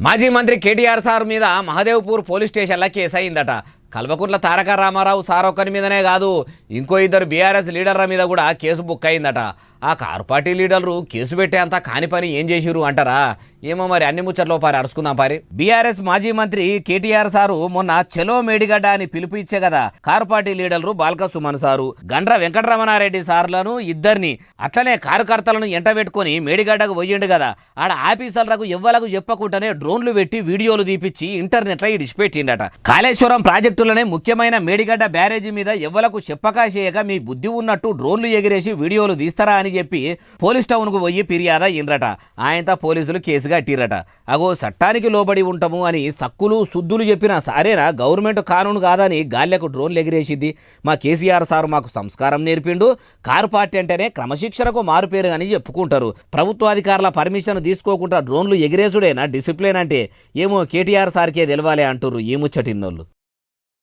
మాజీ మంత్రి కేటీఆర్ సార్ మీద మహదేవ్పూర్ పోలీస్ స్టేషన్లో కేసు అయిందట. కల్వకుంట్ల తారక రామారావు సార్ ఒక్కరి మీదనే కాదు, ఇంకో ఇద్దరు బీఆర్ఎస్ లీడర్ల మీద కూడా కేసు బుక్ అయిందట. ఆ కారు పార్టీ లీడర్లు కేసు పెట్టేంత కాని పని ఏం చేసిరు అంటారా? ఏమో మరి, అన్ని ముచ్చట్లో పారి అరుచుకుందాం పారి. బీఆర్ఎస్ మాజీ మంత్రి కేటీఆర్ సారు మొన్న చెలో మేడిగడ్డ అని పిలుపు ఇచ్చే కదా కారు పార్టీ లీడర్లు బాల్క సుమన్ సారు, గండ్ర వెంకటరమణారెడ్డి సార్లను ఇద్దరిని అట్లనే కార్యకర్తలను ఎంటబెట్టుకుని మేడిగడ్డకు పోయిండు కదా. ఆడ ఆఫీసర్లకు ఎవ్వలకు చెప్పకుండానే డ్రోన్లు పెట్టి వీడియోలు తీపిచ్చి ఇంటర్నెట్లో ఇడిచిపెట్టిండట. కాళేశ్వరం ప్రాజెక్టులనే ముఖ్యమైన మేడిగడ్డ బ్యారేజీ మీద ఎవ్వలకు చెప్పకా చేయక మీ బుద్ధి ఉన్నట్టు డ్రోన్లు ఎగిరేసి వీడియోలు తీస్తారా అని చెప్పి పోలీస్ టౌన్కు పోయి ఫిర్యాదు అయ్యిండ్రట. ఆయనతో పోలీసులు కేసు కట్టిరట. అగో చట్టానికి లోబడి ఉంటాము అని సక్కులు సుద్దులు చెప్పినా సరేనా గవర్నమెంట్ కానూను కాదని గాల్లకు డ్రోన్లు ఎగిరేసింది. మా కేసీఆర్ సార్ మాకు సంస్కారం నేర్పిండు, కారు పార్టీ అంటేనే క్రమశిక్షణకు మారుపేరు అని చెప్పుకుంటారు. ప్రభుత్వాధికారుల పర్మిషన్ తీసుకోకుండా డ్రోన్లు ఎగిరేసుడేనా డిసిప్లిన్ అంటే? ఏమో కేటీఆర్ సార్కే తెలవాలి అంటుర్రు ఈ ముచ్చటిన్నోళ్ళు.